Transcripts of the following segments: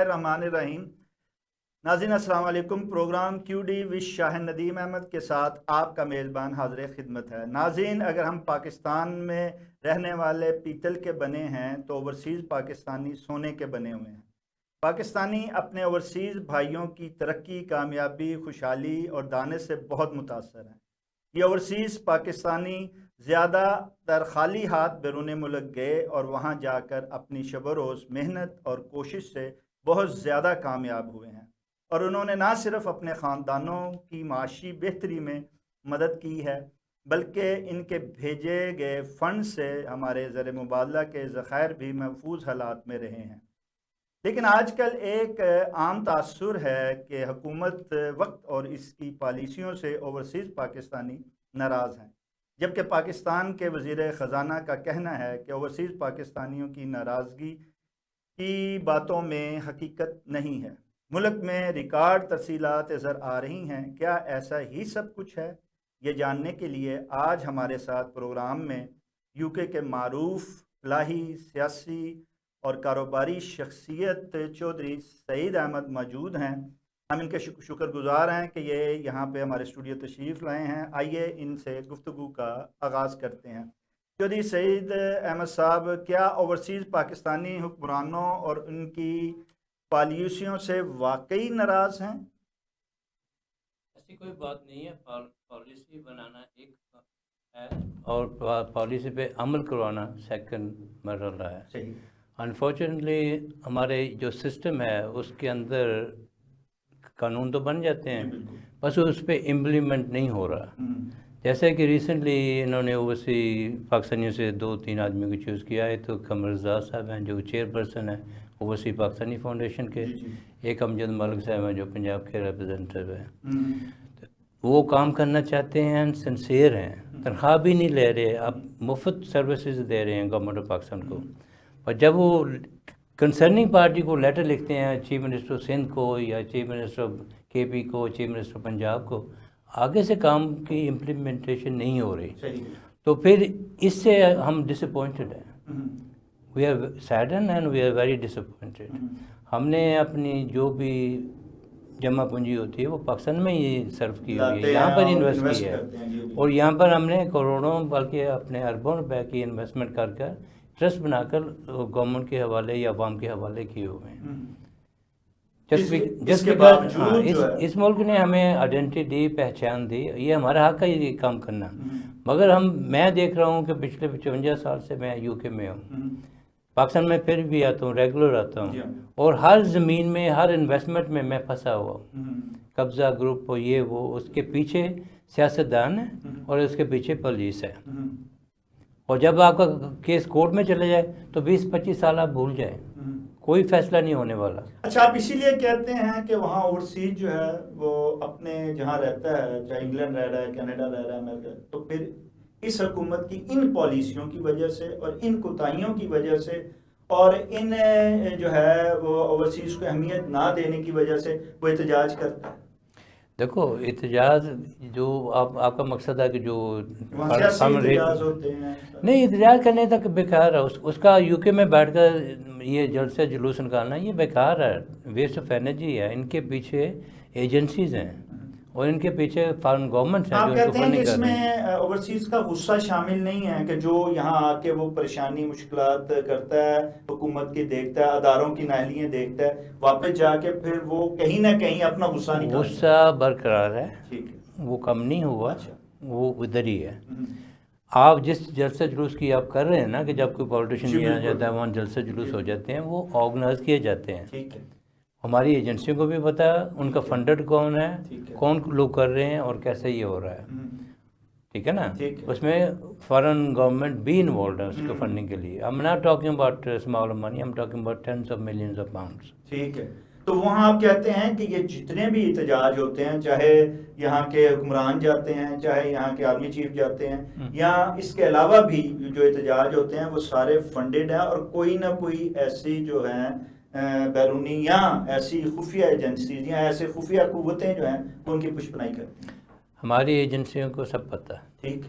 الرحمن الرحیم۔ ناظرین السلام علیکم۔ پروگرام کیو ڈی وش شاہ ندیم احمد کے ساتھ آپ کا میزبان حاضر خدمت ہے۔ ناظرین، اگر ہم پاکستان میں رہنے والے پیتل کے بنے ہیں تو اوورسیز پاکستانی سونے کے بنے ہوئے ہیں۔ پاکستانی اپنے اوورسیز بھائیوں کی ترقی، کامیابی، خوشحالی اور دانش سے بہت متاثر ہیں۔ یہ اوورسیز پاکستانی زیادہ تر خالی ہاتھ بیرون ملک گئے اور وہاں جا کر اپنی شب و روز محنت اور کوشش سے بہت زیادہ کامیاب ہوئے ہیں، اور انہوں نے نہ صرف اپنے خاندانوں کی معاشی بہتری میں مدد کی ہے بلکہ ان کے بھیجے گئے فنڈ سے ہمارے زر مبادلہ کے ذخائر بھی محفوظ حالات میں رہے ہیں۔ لیکن آج کل ایک عام تاثر ہے کہ حکومت وقت اور اس کی پالیسیوں سے اوورسیز پاکستانی ناراض ہیں، جبکہ پاکستان کے وزیر خزانہ کا کہنا ہے کہ اوورسیز پاکستانیوں کی ناراضگی کی باتوں میں حقیقت نہیں ہے۔ ملک میں ریکارڈ ترسیلات نظر آ رہی ہیں۔ کیا ایسا ہی سب کچھ ہے؟ یہ جاننے کے لیے آج ہمارے ساتھ پروگرام میں یو کے معروف فلاحی، سیاسی اور کاروباری شخصیت چودھری سعید احمد موجود ہیں۔ ہم ان کے شکر گزار ہیں کہ یہ یہاں پہ ہمارے اسٹوڈیو تشریف لائے ہیں۔ آئیے ان سے گفتگو کا آغاز کرتے ہیں۔ چودھری سعید احمد صاحب، کیا اوورسیز پاکستانی حکمرانوں اور ان کی پالیسیوں سے واقعی ناراض ہیں؟ ایسی کوئی بات نہیں ہے۔ پالیسی بنانا ایک ہے اور پالیسی پہ عمل کروانا سیکنڈ مرحلہ ہے۔ صحیح۔ انفارچونیٹلی ہمارے جو سسٹم ہے اس کے اندر قانون تو بن جاتے ہیں، بس اس پہ امپلیمنٹ نہیں ہو رہا۔ جیسے کہ ریسنٹلی انہوں نے اوورسی پاکستانیوں سے 2-3 آدمیوں کو چوز کیا ہے، تو قمر رضا صاحب ہیں جو چیئر پرسن ہیں اوورسی پاکستانی فاؤنڈیشن کے، ایک امجد ملک صاحب ہیں جو پنجاب کے ریپرزینٹیو ہیں۔ وہ کام کرنا چاہتے ہیں، سنسیئر ہیں، تنخواہ بھی نہیں لے رہے، اب مفت سروسز دے رہے ہیں گورنمنٹ آف پاکستان کو۔ اور جب وہ کنسرننگ پارٹی کو لیٹر لکھتے ہیں، چیف منسٹر سندھ کو یا چیف منسٹر کے پی کو، چیف منسٹر پنجاب کو، آگے سے کام کی امپلیمنٹیشن نہیں ہو رہی، تو پھر اس سے ہم ڈس اپوائنٹڈ ہیں۔ We are sadden and we are very disappointed. ہم نے اپنی جو بھی جمع پونجی ہوتی ہے وہ پاکستان میں ہی صرف کی ہوئی ہے، یہاں پر انویسٹ کی ہے، اور یہاں پر ہم نے کروڑوں بلکہ اپنے اربوں روپے کی انویسٹمنٹ کر کر ٹرسٹ بنا کر گورنمنٹ کے حوالے یا عوام کے حوالے کیے ہوئے ہیں۔ اس ملک نے ہمیں آئیڈینٹی دی، پہچان دی، یہ ہمارا حق ہے یہ کام کرنا۔ مگر میں دیکھ رہا ہوں کہ پچھلے 55 سال سے میں یو کے میں ہوں، پاکستان میں پھر بھی آتا ہوں، ریگولر آتا ہوں، اور ہر زمین میں، ہر انویسٹمنٹ میں میں پھنسا ہوا ہوں۔ قبضہ گروپ ہو، یہ وہ، اس کے پیچھے سیاستدان ہے اور اس کے پیچھے پولیس ہے، اور جب آپ کا کیس کورٹ میں چلے جائے تو 20-25 سال آپ بھول جائیں، کوئی فیصلہ نہیں ہونے والا۔ اچھا، آپ اسی لیے کہتے ہیں کہ وہاں اوورسیز جو ہے وہ اپنے جہاں رہتا ہے، چاہے انگلینڈ رہ رہا ہے، کینیڈا رہ رہا ہے، امریکہ، تو پھر اس حکومت کی ان پالیسیوں کی وجہ سے اور ان کوتاہیوں کی وجہ سے اور ان جو ہے وہ اوورسیز کو اہمیت نہ دینے کی وجہ سے وہ احتجاج کرتا ہے۔ دیکھو، احتجاج جو آپ کا مقصد ہے کہ جو احتجاج ہوتے ہیں، نہیں، احتجاج کرنے تک بیکار ہے، اس کا یو کے میں بیٹھ کر یہ جلسے جلوس نکالنا یہ بیکار ہے، ویسٹ آف انرجی ہے۔ ان کے پیچھے ایجنسیز ہیں اور ان کے پیچھے فارن گورنمنٹس ہیں جو ان کو کہتے ہیں کہ اس میں اوورسیز کا غصہ شامل نہیں ہے کہ جو یہاں آ کے وہ پریشانی مشکلات کرتا ہے، حکومت کی دیکھتا ہے، اداروں کی نااہلیاں دیکھتا ہے، واپس جا کے پھر وہ کہیں نہ کہیں اپنا غصہ نکالتا ہے۔ غصہ برقرار ہے، وہ کم نہیں ہوا، وہ ادھر ہی ہے۔ آپ جس جلسے جلوس کی آپ کر رہے ہیں نا، کہ جب کوئی پولیٹیشین یہاں جاتا ہے وہاں جلسے جلوس ہو جاتے ہیں، وہ آرگنائز کیے جاتے ہیں۔ ہماری ایجنسیوں کو بھی پتہ ہے ان کا فنڈڈ کون ہے، کون لوگ کر رہے ہیں اور کیسے یہ ہو رہا ہے، ٹھیک ہے نا۔ اس میں فارن گورنمنٹ بھی انوالوڈ ہے اس کو فنڈنگ کے لیے۔ I'm not talking about small money, I'm talking about tens of millions of pounds۔ ٹھیک ہے، تو وہاں آپ کہتے ہیں کہ یہ جتنے بھی احتجاج ہوتے ہیں، چاہے یہاں کے حکمران جاتے ہیں، چاہے یہاں کے آرمی چیف جاتے ہیں، یا اس کے علاوہ بھی جو احتجاج ہوتے ہیں وہ سارے فنڈڈ ہیں، اور کوئی نہ کوئی ایسی جو ہیں بیرونی یا ایسی خفیہ ایجنسیز یا ایسے خفیہ قوتیں جو ہیں وہ ان کی پشپنائی کرتی ہیں۔ ہماری ایجنسیوں کو سب پتہ ہے۔ ٹھیک،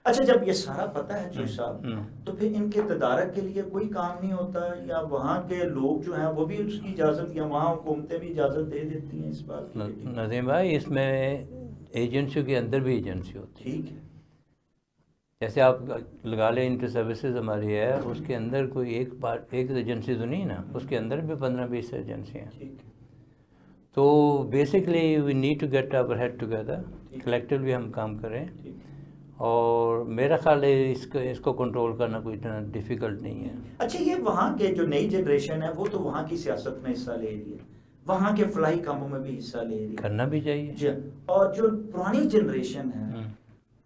اچھا جب یہ سارا پتہ ہے جوئی صاحب تو پھر ان کے تدارک کے لیے کوئی کام نہیں ہوتا یا وہاں کے لوگ جو ہیں وہ بھی اس کی اجازت یا وہاں حکومتیں بھی اجازت دے دیتی ہیں اس بات کی؟ نظیم بھائی اس میں ایجنسیوں کے اندر بھی ایجنسی ہوتی ہے. ٹھیک ہے. جیسے آپ لگا لیں انٹر سروسز ہماری ہے اس کے اندر کوئی ایک ایجنسی تو نہیں نا, اس کے اندر بھی 15-20 ایجنسی ہیں. تو basically we need to get our head together, collectively ہم کام کریں, اور میرا خیال ہے اس کو کنٹرول کرنا کوئی اتنا ڈیفیکلٹ نہیں ہے. اچھا یہ وہاں کے جو نئی جنریشن ہے وہ تو وہاں کی سیاست میں حصہ لے رہی ہے, وہاں کے فلاحی کاموں میں بھی حصہ لے رہی ہے, کرنا بھی چاہیے. جی, اور جو پرانی جنریشن ہے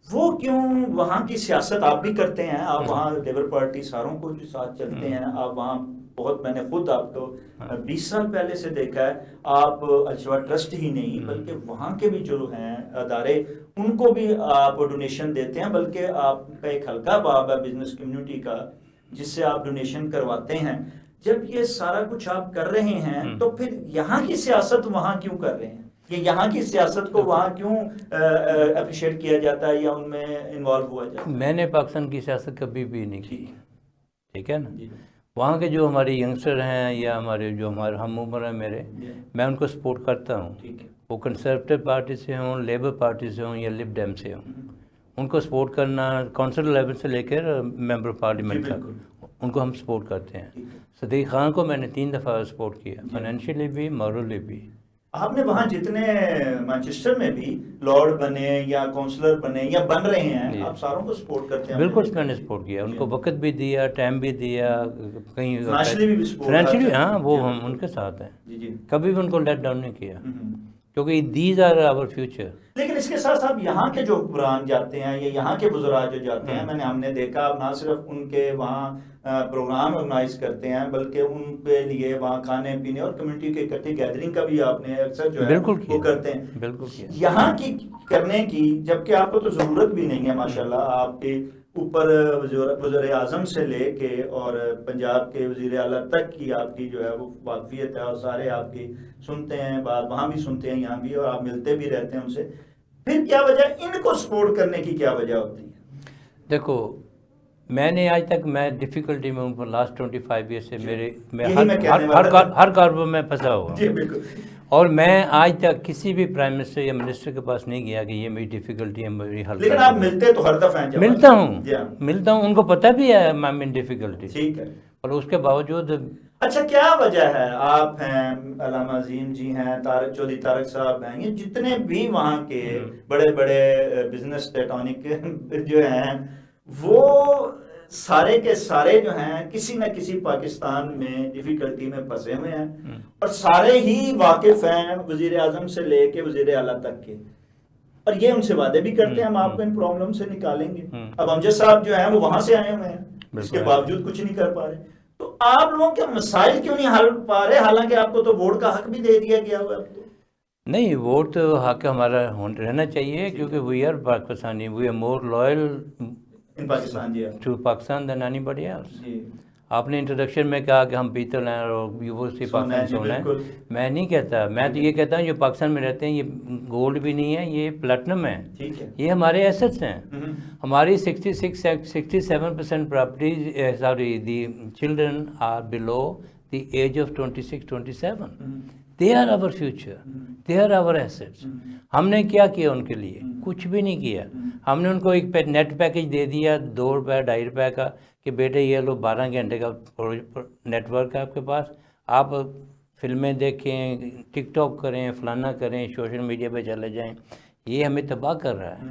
وہ کیوں وہاں کی سیاست آپ بھی کرتے ہیں, آپ وہاں لیبر پارٹی ساروں کو بھی ساتھ چلتے ہیں, آپ وہاں بہت, میں نے خود آپ کو 20 سال پہلے سے دیکھا ہے, آپ الشفا ٹرسٹ ہی نہیں بلکہ وہاں کے بھی جو ہیں ادارے ان کو بھی آپ ڈونیشن دیتے ہیں, بلکہ آپ کا ایک ہلکا باب ہے بزنس کمیونٹی کا جس سے آپ ڈونیشن کرواتے ہیں. جب یہ سارا کچھ آپ کر رہے ہیں تو پھر یہاں کی سیاست وہاں کیوں کر رہے ہیں, یہاں کی سیاست کو وہاں کیوں اپریشیٹ کیا جاتا ہے یا ان میں انوالو ہوا جاتا ہے؟ میں نے پاکستان کی سیاست کبھی بھی نہیں کی, ٹھیک ہے نا. وہاں کے جو ہمارے ینگسٹر ہیں یا جو ہمارے ہم عمر ہیں میرے, میں ان کو سپورٹ کرتا ہوں, وہ کنسرویٹو پارٹی سے ہوں, لیبر پارٹی سے ہوں یا لب ڈیم سے ہوں. ان کو سپورٹ کرنا کونسل لیول سے لے کر ممبر پارلیمنٹ تک ان کو ہم سپورٹ کرتے ہیں. صدیق خان کو میں نے 3 دفعہ سپورٹ کیا, فائنینشیلی بھی مورلی بھی. آپ نے وہاں جتنے مانچسٹر میں بھی لارڈ بنے یا کونسلر بنے یا بن رہے ہیں, آپ ساروں کو سپورٹ کرتے ہیں؟ بالکل میں نے سپورٹ کیا, ان کو وقت بھی دیا, ٹائم بھی دیا, کہیں فائنینشلی بھی, ہاں وہ ہم ان کے ساتھ ہیں, کبھی بھی ان کو لیٹ ڈاؤن نہیں کیا, کیونکہ دیز آر آور فیوچر. لیکن اس کے ساتھ ساتھ یہاں کے جو حکمران جاتے ہیں یا یہاں کے وزراء جو جاتے ہیں, ہم نے دیکھا نہ صرف ان کے وہاں پروگرام آرگنائز کرتے ہیں بلکہ ان کے لیے وہاں کھانے پینے اور کمیونٹی کے اکٹھی گیدرنگ کا بھی آپ نے اکثر جو ہے وہ کرتے ہیں. بالکل یہاں کی کرنے کی, جبکہ آپ کو تو ضرورت بھی نہیں ہے ماشاءاللہ, آپ کے اوپر وزیر اعظم سے لے کے اور پنجاب کے وزیر اعلیٰ تک کی آپ کی جو ہے وہ واقفیت ہے, اور سارے آپ کی سنتے ہیں بات, وہاں بھی سنتے ہیں یہاں بھی, اور آپ ملتے بھی رہتے ہیں ان سے. پھر کیا وجہ, ان کو سپورٹ کرنے کی کیا وجہ ہوتی ہے؟ دیکھو میں نے آج تک میں ڈیفیکلٹی میں ہوں, لاسٹ 25 ایئر سے میں ہر کاروبار میں پھنسا ہوا ہوں, اور میں آج تک کسی بھی پرائم منسٹر یا منسٹر کے پاس نہیں گیا کہ یہ میری ڈیفیکلٹی ہے, میری حل. لیکن آپ ملتے تو ہر دفعہ ہیں؟ ملتا ہوں, ان کو پتہ بھی ہے میں ڈیفیکلٹی, ٹھیک ہے, اور اس کے باوجود. اچھا کیا وجہ ہے, آپ ہیں, علامہ عظیم جی ہیں, چودھری طارق صاحب ہیں, یہ جتنے بھی وہاں کے بڑے بڑے بزنس ٹیٹونک جو ہیں وہ سارے کے سارے جو ہیں کسی نہ کسی پاکستان میں ڈیفیکلٹی میں پھنسے ہوئے ہیں, اور سارے ہی واقف ہیں وزیر اعظم سے لے کے وزیر اعلیٰ تک کے, اور یہ ان سے وعدے بھی کرتے ہیں ہم آپ کو ان پرابلم سے نکالیں گے. اب امجد صاحب جو ہیں وہ وہاں سے آئے ہوئے ہیں, اس کے باوجود کچھ نہیں کر پا رہے. تو آپ لوگوں کے مسائل کیوں نہیں حل پا رہے, حالانکہ آپ کو تو ووٹ کا حق بھی دے دیا گیا ہوا ہے؟ نہیں, ووٹ تو حق ہمارا رہنا چاہیے, کیونکہ we are Pakistani, we are more loyal to Pakistan than anybody else. آپ نے انٹروڈکشن میں کہا کہ ہم پیتل ہیں اور وہ سی پاکستان سونا ہے, میں نہیں کہتا, میں تو یہ کہتا ہوں جو پاکستان میں رہتے ہیں یہ گولڈ بھی نہیں ہے, یہ پلیٹنم ہے, یہ ہمارے ایسٹس ہیں. ہماری 67% properties, sorry the children are below the age of 26-27. They are our future, they are our assets. ہم نے کیا کیا ان کے لیے؟ کچھ بھی نہیں کیا. ہم نے ان کو ایک نیٹ پیکج دے دیا 2 روپے 2.5 روپے کا کہ بیٹے یہ لو 12 گھنٹے کا نیٹ ورک ہے آپ کے پاس, آپ فلمیں دیکھیں, ٹک ٹاک کریں, فلانا کریں, سوشل میڈیا پہ چلے جائیں. یہ ہمیں تباہ کر رہا ہے.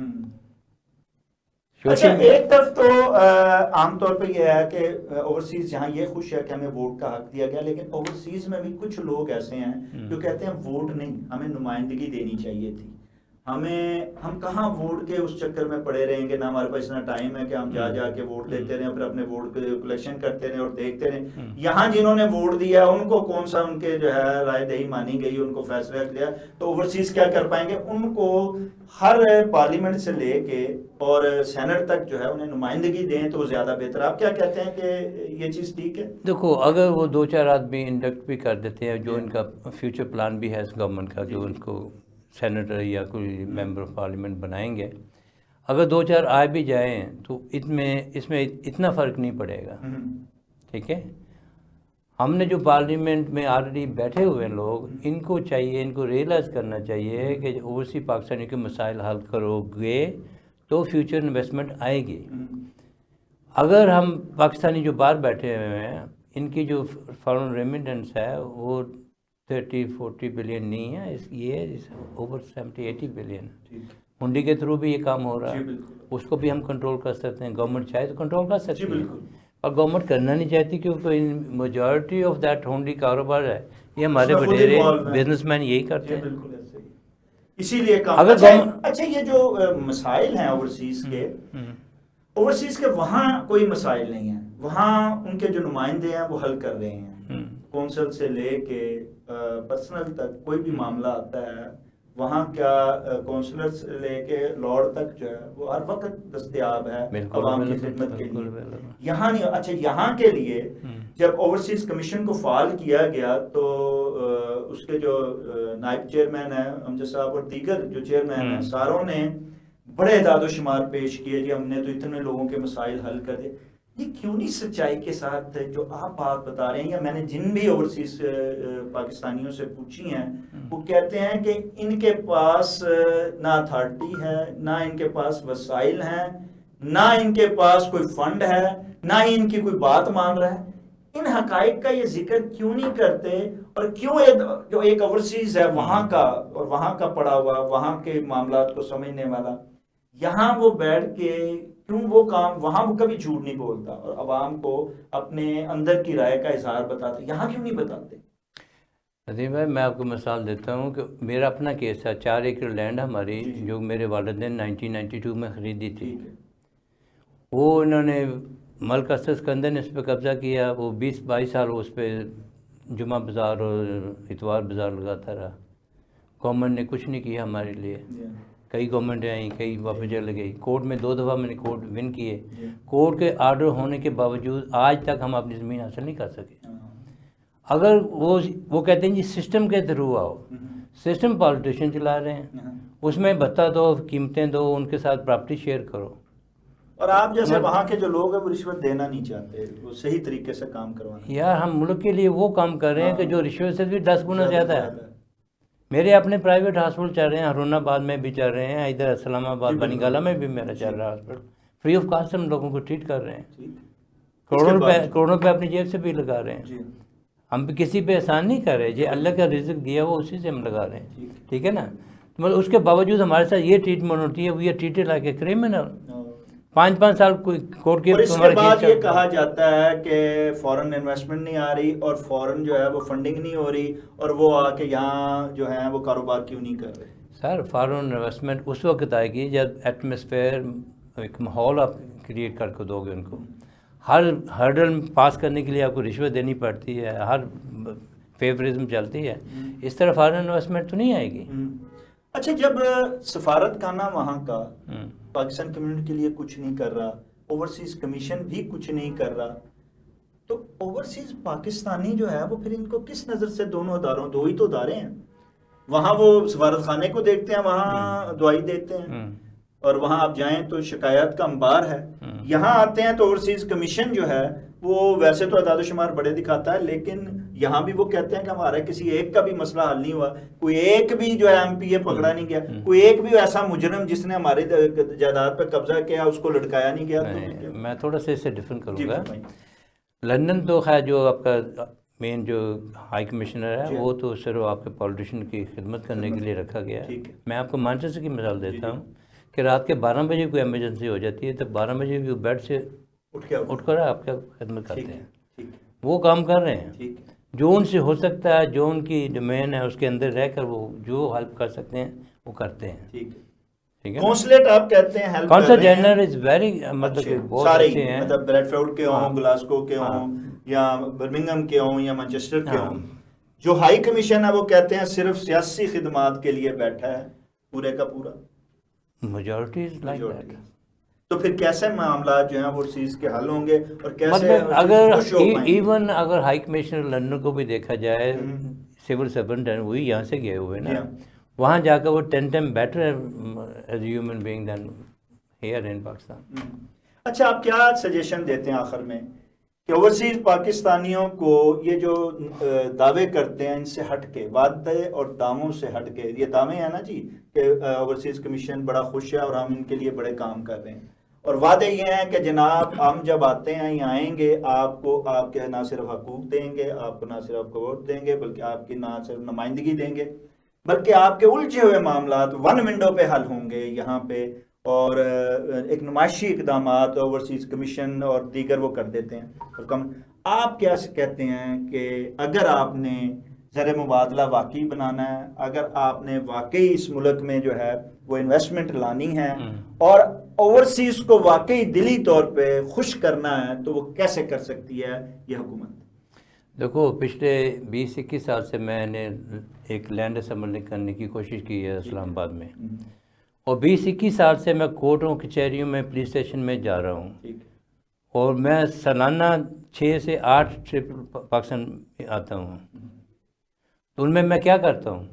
اچھا ایک طرف تو عام طور پہ یہ ہے کہ اوورسیز جہاں یہ خوش ہے کہ ہمیں ووٹ کا حق دیا گیا, لیکن اوورسیز میں بھی کچھ لوگ ایسے ہیں جو کہتے ہیں ووٹ نہیں, ہمیں نمائندگی دینی چاہیے تھی, ہم کہاں ووٹ کے اس چکر میں پڑے رہیں گے, نہ ہمارے پاس اتنا ٹائم ہے کہ ہم جا کے ووٹ دیتے رہیں, پھر اپنے ووٹ کلیکشن کرتے رہیں اور دیکھتے رہیں. یہاں جنہوں نے ووٹ دیا ان کو کون سا ان کے جو ہے رائے دہی مانی گئی, ان کو فیصلہ لیا, تو اوورسیز کیا کر پائیں گے؟ ان کو ہر پارلیمنٹ سے لے کے اور سینٹ تک جو ہے انہیں نمائندگی دیں تو زیادہ بہتر. آپ کیا کہتے ہیں کہ یہ چیز ٹھیک ہے؟ دیکھو اگر وہ 2-4 آدمی انڈکٹ بھی کر دیتے ہیں, جو ان کا فیوچر پلان بھی ہے اس گورنمنٹ کا, جو ان کو سینیٹر یا کوئی ممبر آف پارلیمنٹ بنائیں گے, اگر 2-4 آ بھی جائیں تو اس میں اتنا فرق نہیں پڑے گا. ٹھیک ہے. ہم نے جو پارلیمنٹ میں آلریڈی بیٹھے ہوئے ہیں لوگ، ان کو چاہیے، ان کو ریئلائز کرنا چاہیے کہ اوورسیز پاکستانیوں کے مسائل حل کرو گے تو فیوچر انویسٹمنٹ آئے گی. اگر ہم پاکستانی جو باہر بیٹھے ہوئے ہیں ان کی جو فارن ریمیٹنس ہے وہ 30-40 بلین نہیں ہے، یہ اوور 70-80 بلین ہے. ہنڈی کے تھرو بھی یہ کام ہو رہا ہے، اس کو بھی ہم کنٹرول کر سکتے ہیں. گورنمنٹ چاہے تو کنٹرول کر سکتی ہے، اور گورنمنٹ کرنا نہیں چاہتی کیونکہ میجورٹی آف دیٹ ہنڈی کاروبار ہے یہ ہمارے وڈیرے بزنس مین یہی کرتے ہیں. اسی لیے اگر اچھا یہ جو مسائل ہیں اوورسیز کے وہاں کوئی مسائل نہیں ہیں، وہاں ان کے جو نمائندے ہیں وہ حل کر رہے ہیں. کونسل سے لے کے پرسنل تک کوئی بھی معاملہ آتا ہے وہاں کیا کونسلر سے لے کے لارڈ تک جو ہے وہ ہر وقت دستیاب ہے عوام کی خدمت کے لیے. یہاں نہیں. اچھا یہاں کے لیے جب اوورسیز کمیشن کو فعال کیا گیا تو اس کے جو نائب چیئرمین ہیں امجد صاحب اور دیگر جو چیئرمین ہیں ساروں نے بڑے اعداد و شمار پیش کیے جی ہم نے تو اتنے لوگوں کے مسائل حل کر دیے. یہ کیوں نہیں سچائی کے ساتھ جو آپ بات بتا رہے ہیں، یا میں نے جن بھی اوورسیز پاکستانیوں سے پوچھی ہیں وہ کہتے ہیں کہ ان کے پاس نہ اتھارٹی ہے، نہ ان کے پاس وسائل ہیں، نہ ان کے پاس کوئی فنڈ ہے، نہ ہی ان کی کوئی بات مان رہا ہے. ان حقائق کا یہ ذکر کیوں نہیں کرتے، اور کیوں جو ایک اوورسیز ہے وہاں کا اور وہاں کا پڑا ہوا وہاں کے معاملات کو سمجھنے والا یہاں وہ بیٹھ کے کیوں وہ کام وہاں وہ کبھی جھوٹ نہیں بولتا اور عوام کو اپنے اندر کی رائے کا اظہار بتاتا، یہاں کیوں نہیں بتاتے؟ ندیم بھائی میں آپ کو مثال دیتا ہوں کہ میرا اپنا کیس ہے. 4 ایکڑ لینڈ ہماری جو میرے والد نے 1992 میں خریدی تھی. وہ انہوں نے ملک اسد اسکندر نے اس پہ قبضہ کیا. وہ 20-22 سال اس پہ جمعہ بازار اور اتوار بازار لگاتا رہا. گورنمنٹ نے کچھ نہیں کیا ہمارے لیے. کئی گورنمنٹیں آئیں، کئی واپس چلے گئی. کورٹ میں 2 دفعہ میں نے کورٹ ون کیے. کورٹ کے آرڈر ہونے کے باوجود آج تک ہم اپنی زمین حاصل نہیں کر سکے. اگر وہ کہتے ہیں جی سسٹم کے تھرو آؤ، سسٹم پالیٹیشین چلا رہے ہیں، اس میں بھتہ دو، قیمتیں دو، ان کے ساتھ پراپرٹی شیئر کرو. اور آپ جیسے وہاں کے جو لوگ ہیں وہ رشوت دینا نہیں چاہتے، وہ صحیح طریقے سے کام کروانا. یار ہم ملک کے لیے وہ کام کر رہے ہیں کہ جو رشوت سے بھی 10 گنا زیادہ ہے. میرے اپنے پرائیویٹ ہاسپٹل چل رہے ہیں، ہارون آباد میں بھی چل رہے ہیں، ادھر اسلام آباد بنی گالہ میں بھی میرا چل رہا ہے ہاسپٹل. فری آف کاسٹ ہم لوگوں کو ٹریٹ کر رہے ہیں. کروڑوں روپے اپنی جیب سے بھی لگا رہے ہیں. ہم بھی کسی پہ احسان نہیں کر رہے. جو اللہ کا رزق دیا وہ اسی سے ہم لگا رہے ہیں. ٹھیک ہے نا. مطلب اس کے باوجود ہمارے ساتھ یہ ٹریٹمنٹ ہوتی ہے، we are treated like a criminal. 5 سال کوئی کورٹ کے. اور اس کے بعد یہ کہا جاتا ہے کہ فورن انویسٹمنٹ نہیں آ رہی اور فورن جو ہے وہ فنڈنگ نہیں ہو رہی، اور وہ آ کے یہاں جو ہے وہ کاروبار کیوں نہیں کر رہے. سر فارن انویسٹمنٹ اس وقت آئے گی جب ایٹماسفیئر ایک ماحول آپ کریٹ کر کے دو گے ان کو. ہر ہرڈل پاس کرنے کے لیے آپ کو رشوت دینی پڑتی ہے، ہر فیورزم چلتی ہے. اس طرح فارن انویسٹمنٹ تو نہیں آئے گی. اچھا جب سفارت خانہ وہاں کا پاکستان کمیونٹی کے لیے کچھ نہیں کر رہا، اوورسیز کمیشن بھی کچھ نہیں کر رہا، تو اوورسیز پاکستانی جو ہے وہ پھر ان کو کس نظر سے دونوں اداروں، 2 ہی تو ادارے ہیں، وہاں وہ سفارت خانے کو دیکھتے ہیں، وہاں دعائی دیتے ہیں، اور وہاں آپ جائیں تو شکایات کا انبار ہے. یہاں آتے ہیں تو اوورسیز کمیشن جو ہے وہ ویسے تو اعداد و شمار بڑے دکھاتا ہے، لیکن یہاں بھی وہ کہتے ہیں کہ ہمارا کسی ایک کا بھی مسئلہ حل نہیں ہوا، کوئی ایک بھی جو ہے ایم پی اے پکڑا نہیں گیا، کوئی ایک بھی ایسا مجرم جس نے ہماری جائیداد پہ قبضہ کیا اس کو لٹکایا نہیں گیا. میں تھوڑا سا اس سے ڈفرینٹ کروں گا. لندن تو خیر جو آپ کا مین جو ہائی کمشنر ہے وہ تو صرف آپ کے پولیٹیشین کی خدمت کرنے کے لیے رکھا گیا ہے. میں آپ کو مانچسٹر کی مثال دیتا ہوں کہ رات کے 12 بجے کوئی ایمرجنسی ہو جاتی ہے تو 12 بجے بھی وہ بیڈ سے اٹھ کر آپ کا خدمت کرتے ہیں. وہ کام کر رہے ہیں جو ان سے ہو سکتا ہے، جو ان کی ڈومین ہے اس کے اندر رہ کر وہ جو ہیلپ کر سکتے ہیں وہ کرتے ہیں. ٹھیک ہے. کونسلیٹ آپ کہتے ہیں help council general is very مطلب کہ بہت اچھے ہیں، مطلب بریڈ فورڈ کے ہوں، گلاسکو کے ہوں، یا برمنگھم کے ہوں، یا مانچسٹر کے ہوں. جو ہائی کمیشن ہے وہ کہتے ہیں صرف سیاسی خدمات کے لیے بیٹھا ہے پورے کا پورا. Majority is like that. تو پھر کیسے معاملات جو ہیں وہ چیز کے حل ہوں گے، اور کیسے اگر ایون اگر ہائی کمشنر لندن کو بھی دیکھا جائے، سول سرونٹ وہی یہاں سے گئے ہوئے نا، وہاں جا کر وہ 10 time better as human being than here in Pakistan. اچھا آپ کیا سجیشن دیتے ہیں آخر میں کہ اوورسیز پاکستانیوں کو یہ جو دعوے کرتے ہیں ان سے ہٹ کے، وعدے اور داموں سے ہٹ کے، یہ دعوے ہیں نا جی کہ اوورسیز کمیشن بڑا خوش ہے اور ہم ان کے لیے بڑے کام کر رہے ہیں، اور وعدے یہ ہیں کہ جناب ہم جب آتے ہیں یا آئیں گے آپ کو آپ کے نہ صرف حقوق دیں گے، آپ کو نہ صرف ووٹ دیں گے، بلکہ آپ کی نہ صرف نمائندگی دیں گے، بلکہ آپ کے الجھے ہوئے معاملات ون ونڈو پہ حل ہوں گے یہاں پہ، اور ایک نمائشی اقدامات اوورسیز کمیشن اور دیگر وہ کر دیتے ہیں اور کم. آپ کیا کہتے ہیں کہ اگر آپ نے زر مبادلہ واقعی بنانا ہے، اگر آپ نے واقعی اس ملک میں جو ہے وہ انویسٹمنٹ لانی ہے اور اوورسیز کو واقعی دلی طور پہ خوش کرنا ہے، تو وہ کیسے کر سکتی ہے یہ حکومت؟ دیکھو پچھلے 20-21 سال سے میں نے ایک لینڈ اسمبلی کرنے کی کوشش کی ہے اسلام آباد میں، اور 20-21 سال سے میں کورٹوں کچہریوں میں پولیس اسٹیشن میں جا رہا ہوں، اور میں سالانہ 6 سے 8 ٹرپ پاکستان آتا ہوں. تو ان میں کیا کرتا ہوں،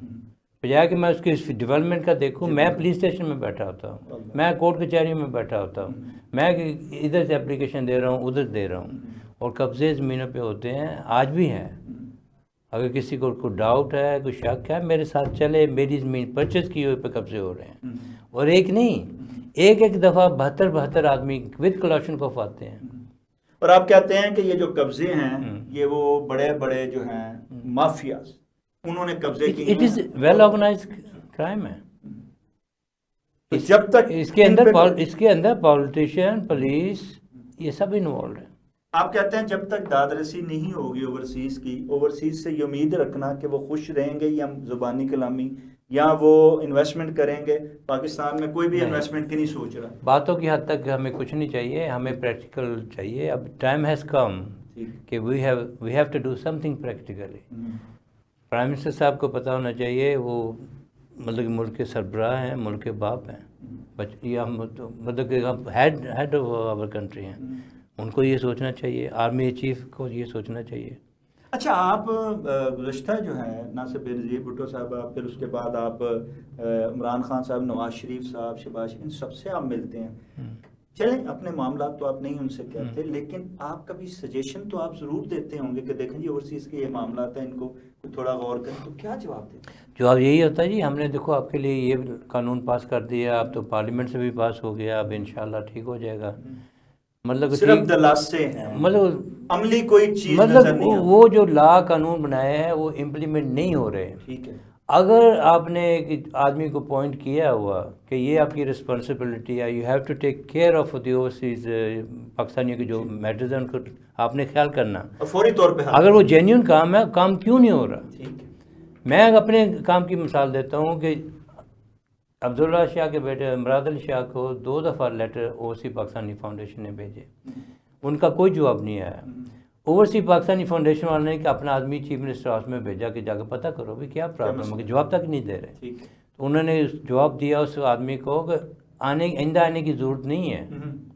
بجائے کہ میں اس کی ڈیولپمنٹ کا دیکھوں، میں پولیس اسٹیشن میں بیٹھا ہوتا ہوں، میں کورٹ کچہری میں بیٹھا ہوتا ہوں، میں ادھر سے اپلیکیشن دے رہا ہوں، ادھر دے رہا ہوں، اور قبضے زمینوں پہ ہوتے ہیں، آج بھی ہیں. اگر کسی کو کوئی ڈاؤٹ ہے، کوئی شک ہے، میرے ساتھ چلے، میری زمین پرچیز کی ہوئے پہ قبضے ہو رہے ہیں، اور ایک نہیں، ایک دفعہ 72 آدمی ود کلاشن کوف آتے ہیں. اور آپ کہتے ہیں کہ یہ جو قبضے ہیں یہ وہ بڑے بڑے جو ہیں مافیاز انہوں نے قبضے کیے ہیں. It is well organized crime ہے. جب تک اس کے اندر پالیٹیشین، پولیس، یہ سب انوالوڈ ہے. آپ کہتے ہیں جب تک داد رسی نہیں ہوگی اوورسیز کی، اوورسیز سے یہ امید رکھنا کہ وہ خوش رہیں گے یا زبانی کلامی یا وہ انویسٹمنٹ کریں گے. پاکستان میں کوئی بھی انویسٹمنٹ کی نہیں سوچ رہا. باتوں کی حد تک ہمیں کچھ نہیں چاہیے، ہمیں پریکٹیکل چاہیے. اب ٹائم ہیز کم کہ we have to do something practically. Prime minister صاحب کو پتہ ہونا چاہیے، وہ مطلب کہ ملک کے سربراہ ہیں، ملک کے باپ ہیں، مطلب کہ ہیڈ آف آور کنٹری ہیں. ان کو یہ سوچنا چاہیے، آرمی چیف کو یہ سوچنا چاہیے. اچھا آپ گزشتہ جو ہے ناصر بینظیر بھٹو صاحب، پھر اس کے بعد آپ عمران خان صاحب، نواز شریف صاحب، شہباز شریف، ان سب سے آپ ملتے ہیں. چلیں اپنے معاملات تو آپ نہیں ان سے کہتے، لیکن آپ کبھی سجیشن تو آپ ضرور دیتے ہوں گے کہ دیکھیں جی اوورسیز کے یہ معاملات ہیں، ان کو تھوڑا غور کریں. تو کیا جواب دیتے ہیں؟ جواب یہی ہوتا ہے جی، ہم نے دیکھو آپ کے لیے یہ قانون پاس کر دیا، اب تو پارلیمنٹ سے بھی پاس ہو گیا، اب انشاءاللہ ٹھیک ہو جائے گا. مطلب صرف دلاسے ہیں، مطلب عملی کوئی چیز مطلب نظر نہیں آتی. وہ جو لا قانون بنائے ہیں وہ امپلیمنٹ نہیں ہو رہے. ٹھیک ہے. اگر آپ نے ایک آدمی کو پوائنٹ کیا ہوا کہ یہ آپ کی رسپانسبلٹی ہے، you have to take care of the overseas پاکستانیوں کے جو میٹرز ہیں ان کو آپ نے خیال کرنا، فوری طور پہ. اگر وہ جینیون کام ہے، کام کیوں نہیں ہو رہا؟ ٹھیک ہے. میں اپنے کام کی مثال دیتا ہوں کہ عبداللہ شاہ کے بیٹے مراد علی شاہ کو 2 دفعہ لیٹر اوورسیز پاکستانی فاؤنڈیشن نے بھیجے، ان کا کوئی جواب نہیں آیا. اوورسیز پاکستانی فاؤنڈیشن والے نے کہ اپنا آدمی چیف منسٹر ہاؤس میں بھیجا کہ جا کے پتہ کرو بھی کیا پرابلم ہے، جواب تک نہیں دے رہے. تو انہوں نے جواب دیا اس آدمی کو کہ آئندہ آنے کی ضرورت نہیں ہے،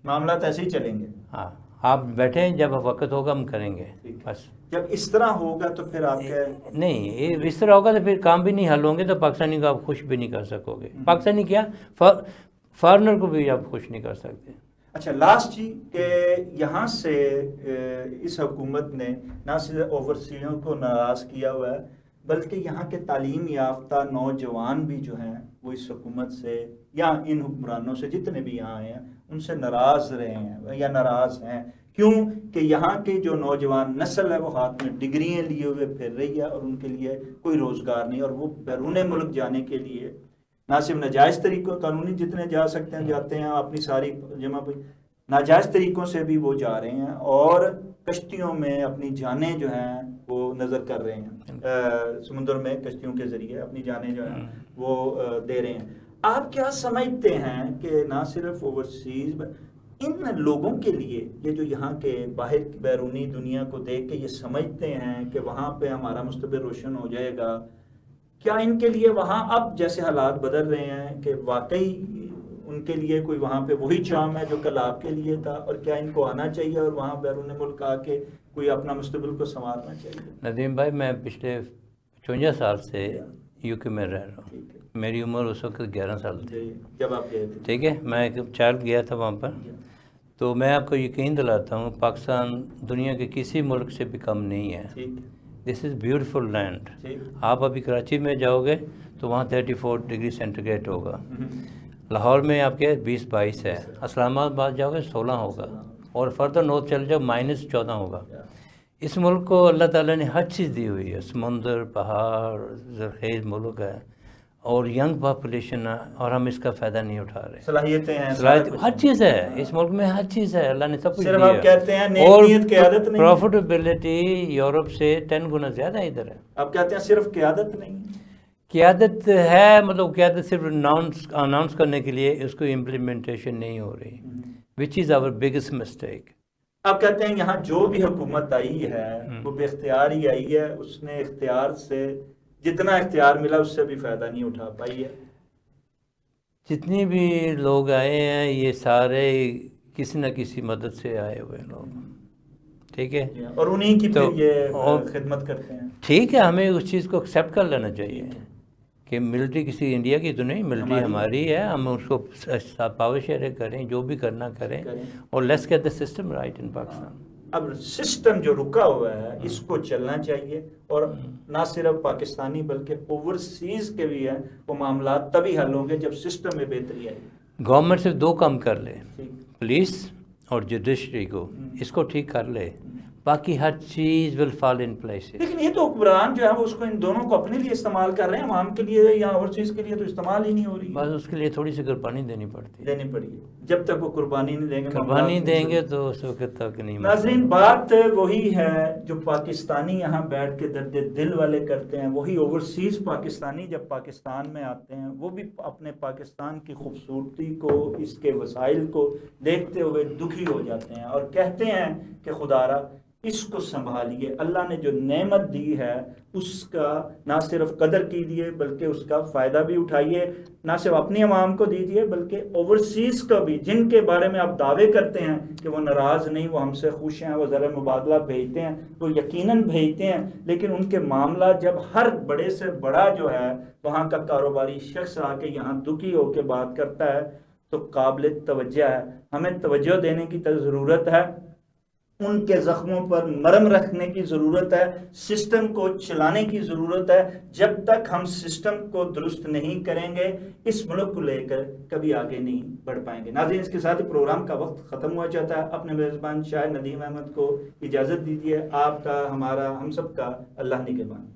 معاملات ایسے ہی چلیں گے. ہاں آپ بیٹھیں، جب وقت ہوگا ہم کریں گے. بس جب اس طرح ہوگا تو پھر آپ کے نہیں، اس طرح ہوگا تو پھر کام بھی نہیں حل ہوں گے، تو پاکستانی کو آپ خوش بھی نہیں کر سکو گے. پاکستانی کیا، فارنر کو بھی آپ خوش نہیں کر سکتے. اچھا لاسٹ جی کہ یہاں سے اس حکومت نے نہ صرف اوورسیزوں کو ناراض کیا ہوا ہے، بلکہ یہاں کے تعلیم یافتہ نوجوان بھی جو ہیں وہ اس حکومت سے یا ان حکمرانوں سے جتنے بھی یہاں آئے ہیں ان سے ناراض رہے ہیں یا ناراض ہیں. کیوں کہ یہاں کی جو نوجوان نسل ہے وہ ہاتھ میں ڈگریاں لیے ہوئے پھر رہی ہے اور ان کے لیے کوئی روزگار نہیں، اور وہ بیرون ملک جانے کے لیے نہ صرف ناجائز طریقوں، قانونی جتنے جا سکتے ہیں جاتے ہیں، اپنی ساری جمع ناجائز طریقوں سے بھی وہ جا رہے ہیں اور کشتیوں میں اپنی جانیں جو ہیں وہ نظر کر رہے ہیں، سمندر میں کشتیوں کے ذریعے اپنی جانیں جو ہیں وہ دے رہے ہیں. آپ کیا سمجھتے ہیں کہ نہ صرف اوورسیز ان لوگوں کے لیے، یہ جو یہاں کے باہر بیرونی دنیا کو دیکھ کے یہ سمجھتے ہیں کہ وہاں پہ ہمارا مستقبل روشن ہو جائے گا، کیا ان کے لیے وہاں اب جیسے حالات بدل رہے ہیں کہ واقعی ان کے لیے کوئی وہاں پہ وہی چام ہے جو کل آپ کے لیے تھا، اور کیا ان کو آنا چاہیے اور وہاں بیرون ملک آ کے کوئی اپنا مستقبل کو سنوارنا چاہیے؟ ندیم بھائی، میں پچھلے 54 سال سے یو کے میں رہ رہا ہوں. میری عمر اس وقت 11 سال تھی جب آپ گئے تھے؟ ٹھیک ہے، میں ایک چائلڈ گیا تھا وہاں پر. تو میں آپ کو یقین دلاتا ہوں پاکستان دنیا کے کسی ملک سے بھی کم نہیں ہے. دس از بیوٹیفل لینڈ. آپ ابھی کراچی میں جاؤ گے تو وہاں 34 ڈگری سینٹیگریڈ ہوگا. لاہور میں آپ کے 20-22 ہے. اسلام آباد جاؤ گے 16 ہوگا. اور فردر نارتھ چل جاؤ -14 ہوگا. اس ملک کو اللہ تعالیٰ نے ہر چیز دی ہوئی ہے. سمندر، پہاڑ، زرخیز ملک ہے اور ینگ پاپولیشن ہے، اور ہم اس کا فائدہ نہیں اٹھا رہے. صلاحیتیں ہیں، ہر چیز ہے اس ملک میں، ہر چیز ہے. اللہ نے سب کچھ صرف دیا آپ کہتے ہیں نیک اور نیت قیادت نہیں ہے. پروفیٹیبلٹی یورپ سے 10 گنا زیادہ ادھر ہے. آپ کہتے ہیں صرف قیادت نہیں ہے. قیادت ہے، مطلب قیادت صرف اناؤنس کرنے کے لیے، اس کو امپلیمنٹیشن نہیں ہو رہی، وچ از آور بگیسٹ مسٹیک. آپ کہتے ہیں یہاں جو بھی حکومت آئی ہے وہ بے اختیار ہی آئی ہے، اس نے اختیار سے جتنا اختیار ملا اس سے بھی فائدہ نہیں اٹھا پائی ہے. جتنی بھی لوگ آئے ہیں یہ سارے کسی نہ کسی مدد سے آئے ہوئے لوگ، ٹھیک ہے، اور انہیں کی تو پھر یہ خدمت کرتے ہیں. ٹھیک ہے، ہمیں اس چیز کو ایکسیپٹ کر لینا چاہیے کہ ملٹری کسی انڈیا کی تو نہیں، ملٹری ہماری ہے. ہم اس کو پاور شیئر کریں، جو بھی کرنا کریں، اور let's get the system right in Pakistan. اب سسٹم جو رکا ہوا ہے اس کو چلنا چاہیے، اور نہ صرف پاکستانی بلکہ اوورسیز کے بھی ہیں وہ معاملات تبھی حل ہوں گے جب سسٹم میں بہتری آئے. گورنمنٹ صرف 2 کام کر لے، پولیس اور جوڈیشری کو، اس کو ٹھیک کر لے، باقی ہر چیز ول فال ان پلیس. لیکن یہ تو حکمران جو ہے وہ اس کو ان دونوں کو اپنے لیے استعمال کر رہے ہیں، عوام کے لیے یا اور چیز کے لیے تو استعمال ہی نہیں ہو رہی. بس اس کے لیے تھوڑی سی قربانی دینی پڑتی پڑی. جب تک وہ قربانی نہیں دیں گے، قربانی دیں گے تو اس وقت تک نہیں. ناظرین، بات وہی ہے جو پاکستانی یہاں بیٹھ کے درد دل والے کرتے ہیں، وہی اوورسیز پاکستانی جب پاکستان میں آتے ہیں وہ بھی اپنے پاکستان کی خوبصورتی کو، اس کے وسائل کو دیکھتے ہوئے دکھی ہو جاتے ہیں اور کہتے ہیں کہ خدارا اس کو سنبھالیے. اللہ نے جو نعمت دی ہے اس کا نہ صرف قدر کیجیے بلکہ اس کا فائدہ بھی اٹھائیے. نہ صرف اپنی عوام کو دیجیے بلکہ اوورسیز کو بھی، جن کے بارے میں آپ دعوے کرتے ہیں کہ وہ ناراض نہیں، وہ ہم سے خوش ہیں، وہ زر مبادلہ بھیجتے ہیں، وہ یقیناً بھیجتے ہیں، لیکن ان کے معاملہ جب ہر بڑے سے بڑا جو ہے وہاں کا کاروباری شخص آ کے یہاں دکھی ہو کے بات کرتا ہے تو قابل توجہ ہے. ہمیں توجہ دینے کی ضرورت ہے، ان کے زخموں پر مرہم رکھنے کی ضرورت ہے، سسٹم کو چلانے کی ضرورت ہے. جب تک ہم سسٹم کو درست نہیں کریں گے اس ملک کو لے کر کبھی آگے نہیں بڑھ پائیں گے. ناظرین، اس کے ساتھ ہی پروگرام کا وقت ختم ہوا چاہتا ہے. اپنے میزبان شاہد ندیم احمد کو اجازت دیجیے. آپ کا، ہمارا، ہم سب کا اللہ نگہبان.